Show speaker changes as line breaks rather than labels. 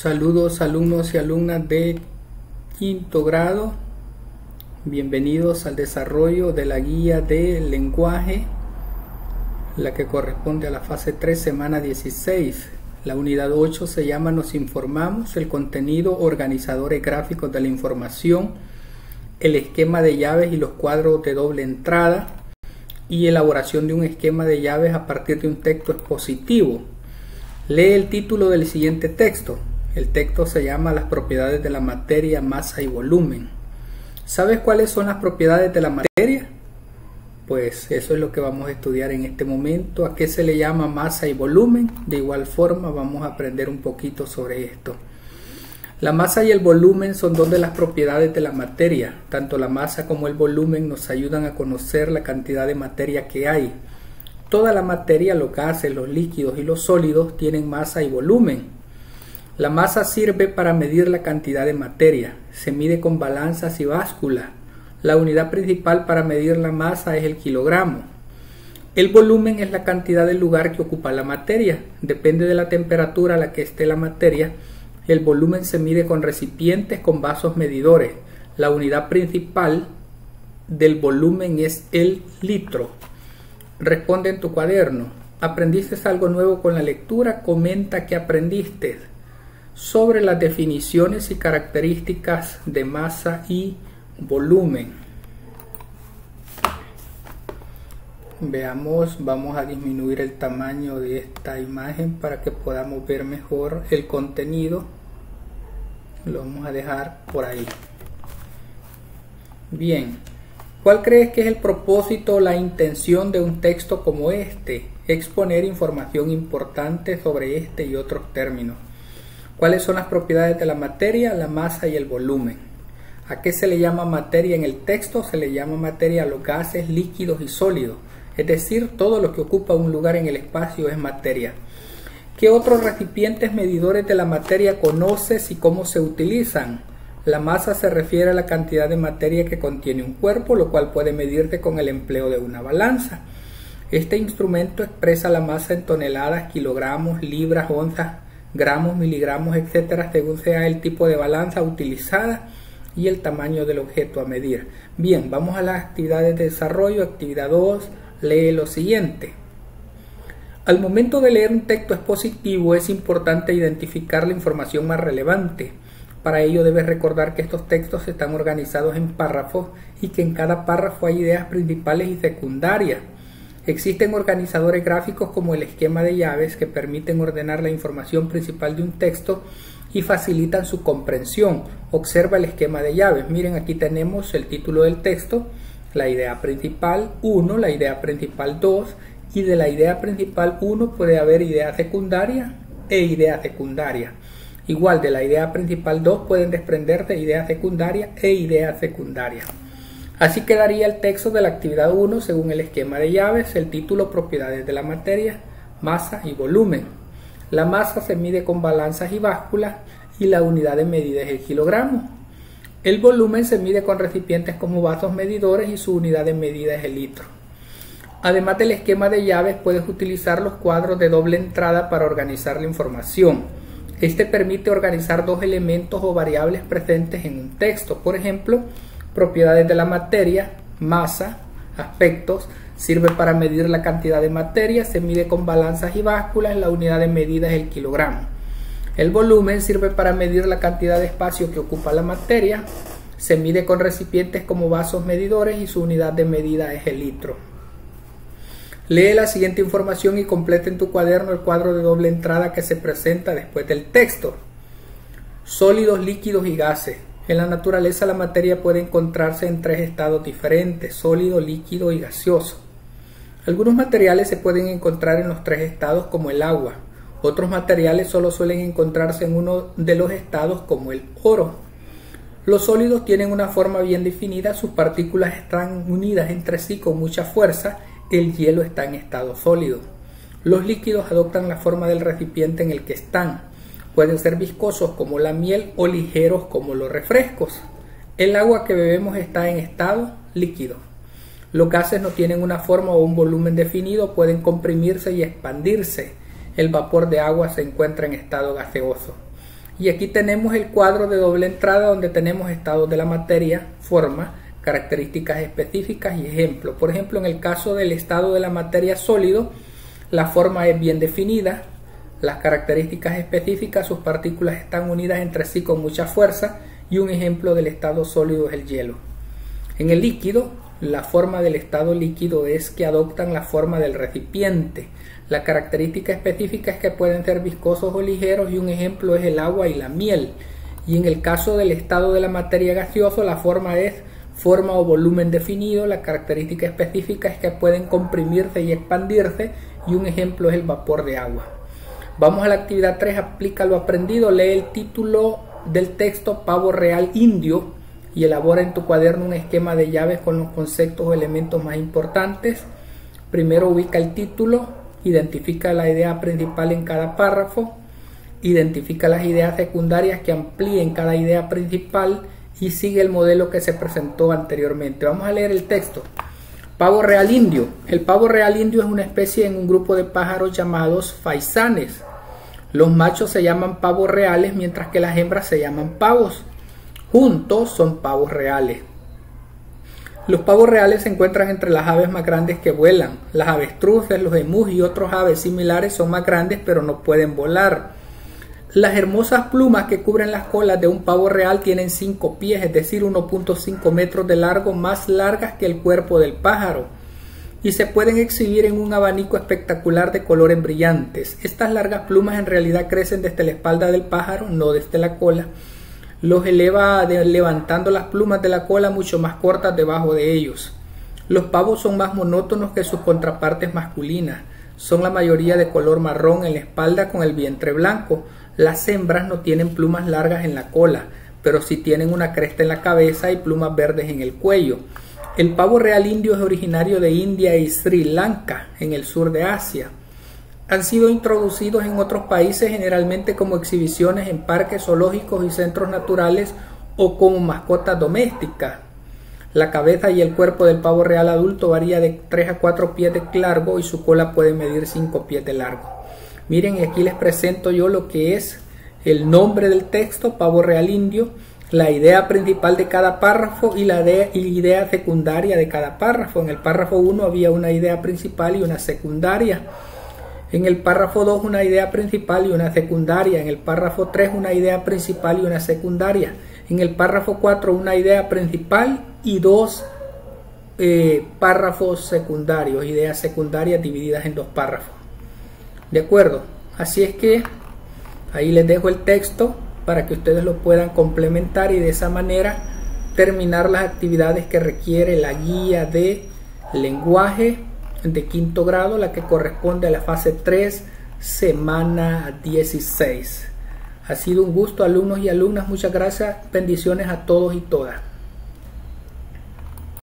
Saludos alumnos y alumnas de quinto grado, bienvenidos al desarrollo de la guía del lenguaje, la que corresponde a la fase 3, semana 16. La unidad 8 se llama Nos informamos, el contenido, organizadores gráficos de la información, el esquema de llaves y los cuadros de doble entrada y elaboración de un esquema de llaves a partir de un texto expositivo. Lee el título del siguiente texto. El texto se llama Las propiedades de la materia, masa y volumen. ¿Sabes cuáles son las propiedades de la materia? Pues eso es lo que vamos a estudiar en este momento. ¿A qué se le llama masa y volumen? De igual forma vamos a aprender un poquito sobre esto. La masa y el volumen son dos de las propiedades de la materia. Tanto la masa como el volumen nos ayudan a conocer la cantidad de materia que hay. Toda la materia, los gases, los líquidos y los sólidos tienen masa y volumen. La masa sirve para medir la cantidad de materia. Se mide con balanzas y básculas. La unidad principal para medir la masa es el kilogramo. El volumen es la cantidad del lugar que ocupa la materia. Depende de la temperatura a la que esté la materia. El volumen se mide con recipientes con vasos medidores. La unidad principal del volumen es el litro. Responde en tu cuaderno. ¿Aprendiste algo nuevo con la lectura? Comenta qué aprendiste sobre las definiciones y características de masa y volumen. Veamos, vamos a disminuir el tamaño de esta imagen para que podamos ver mejor el contenido. Lo vamos a dejar por ahí. Bien, ¿cuál crees que es el propósito o la intención de un texto como este? Exponer información importante sobre este y otros términos. ¿Cuáles son las propiedades de la materia, la masa y el volumen? ¿A qué se le llama materia en el texto? Se le llama materia a los gases, líquidos y sólidos. Es decir, todo lo que ocupa un lugar en el espacio es materia. ¿Qué otros recipientes medidores de la materia conoces y cómo se utilizan? La masa se refiere a la cantidad de materia que contiene un cuerpo, lo cual puede medirse con el empleo de una balanza. Este instrumento expresa la masa en toneladas, kilogramos, libras, onzas, gramos, miligramos, etcétera, según sea el tipo de balanza utilizada y el tamaño del objeto a medir. Bien, vamos a las actividades de desarrollo. Actividad 2, lee lo siguiente. Al momento de leer un texto expositivo es importante identificar la información más relevante. Para ello debes recordar que estos textos están organizados en párrafos y que en cada párrafo hay ideas principales y secundarias. Existen organizadores gráficos como el esquema de llaves que permiten ordenar la información principal de un texto y facilitan su comprensión. Observa el esquema de llaves. Miren, aquí tenemos el título del texto, la idea principal 1, la idea principal 2, y de la idea principal 1 puede haber idea secundaria e idea secundaria. Igual, de la idea principal 2 pueden desprenderse idea secundaria e idea secundaria. Así quedaría el texto de la actividad 1 según el esquema de llaves, el título, propiedades de la materia, masa y volumen. La masa se mide con balanzas y básculas y la unidad de medida es el kilogramo. El volumen se mide con recipientes como vasos medidores y su unidad de medida es el litro. Además del esquema de llaves, puedes utilizar los cuadros de doble entrada para organizar la información. Este permite organizar dos elementos o variables presentes en un texto. Por ejemplo, propiedades de la materia, masa, aspectos, sirve para medir la cantidad de materia, se mide con balanzas y básculas, la unidad de medida es el kilogramo. El volumen sirve para medir la cantidad de espacio que ocupa la materia, se mide con recipientes como vasos medidores y su unidad de medida es el litro. Lee la siguiente información y completa en tu cuaderno el cuadro de doble entrada que se presenta después del texto. Sólidos, líquidos y gases. En la naturaleza la materia puede encontrarse en tres estados diferentes: sólido, líquido y gaseoso. Algunos materiales se pueden encontrar en los tres estados como el agua. Otros materiales solo suelen encontrarse en uno de los estados como el oro. Los sólidos tienen una forma bien definida, sus partículas están unidas entre sí con mucha fuerza. El hielo está en estado sólido. Los líquidos adoptan la forma del recipiente en el que están. Pueden ser viscosos como la miel o ligeros como los refrescos. El agua que bebemos está en estado líquido. Los gases no tienen una forma o un volumen definido, pueden comprimirse y expandirse. El vapor de agua se encuentra en estado gaseoso. Y aquí tenemos el cuadro de doble entrada donde tenemos estados de la materia, forma, características específicas y ejemplo. Por ejemplo, en el caso del estado de la materia sólido, la forma es bien definida, las características específicas, sus partículas están unidas entre sí con mucha fuerza, y un ejemplo del estado sólido es el hielo. En el líquido, la forma del estado líquido es que adoptan la forma del recipiente. La característica específica es que pueden ser viscosos o ligeros, y un ejemplo es el agua y la miel. Y en el caso del estado de la materia gaseosa, la forma es forma o volumen definido. La característica específica es que pueden comprimirse y expandirse, y un ejemplo es el vapor de agua. Vamos a la actividad 3, aplica lo aprendido. Lee el título del texto Pavo real indio y elabora en tu cuaderno un esquema de llaves con los conceptos o elementos más importantes. Primero ubica el título, identifica la idea principal en cada párrafo, identifica las ideas secundarias que amplíen cada idea principal y sigue el modelo que se presentó anteriormente. Vamos a leer el texto. Pavo real indio. El pavo real indio es una especie en un grupo de pájaros llamados faisanes. Los machos se llaman pavos reales, mientras que las hembras se llaman pavos. Juntos son pavos reales. Los pavos reales se encuentran entre las aves más grandes que vuelan. Las avestruces, los emus y otros aves similares son más grandes, pero no pueden volar. Las hermosas plumas que cubren las colas de un pavo real tienen 5 pies, es decir, 1.5 metros de largo, más largas que el cuerpo del pájaro, y se pueden exhibir en un abanico espectacular de colores brillantes. Estas largas plumas en realidad crecen desde la espalda del pájaro, no desde la cola. Los eleva levantando las plumas de la cola mucho más cortas debajo de ellos. Los pavos son más monótonos que sus contrapartes masculinas. Son la mayoría de color marrón en la espalda con el vientre blanco. Las hembras no tienen plumas largas en la cola, pero sí tienen una cresta en la cabeza y plumas verdes en el cuello. El pavo real indio es originario de India y Sri Lanka, en el sur de Asia. Han sido introducidos en otros países generalmente como exhibiciones en parques zoológicos y centros naturales o como mascotas domésticas. La cabeza y el cuerpo del pavo real adulto varía de 3 a 4 pies de largo y su cola puede medir 5 pies de largo. Miren, aquí les presento yo lo que es el nombre del texto, pavo real indio, la idea principal de cada párrafo y la idea secundaria de cada párrafo. En el párrafo 1 había una idea principal y una secundaria. En el párrafo 2 una idea principal y una secundaria. En el párrafo 3 una idea principal y una secundaria. En el párrafo 4 una idea principal y 2 párrafos secundarios, ideas secundarias divididas en 2 párrafos. ¿De acuerdo? Así es que ahí les dejo el texto para que ustedes lo puedan complementar y de esa manera terminar las actividades que requiere la guía de lenguaje de 5º grado, la que corresponde a la fase 3, semana 16. Ha sido un gusto, alumnos y alumnas. Muchas gracias. Bendiciones a todos y todas.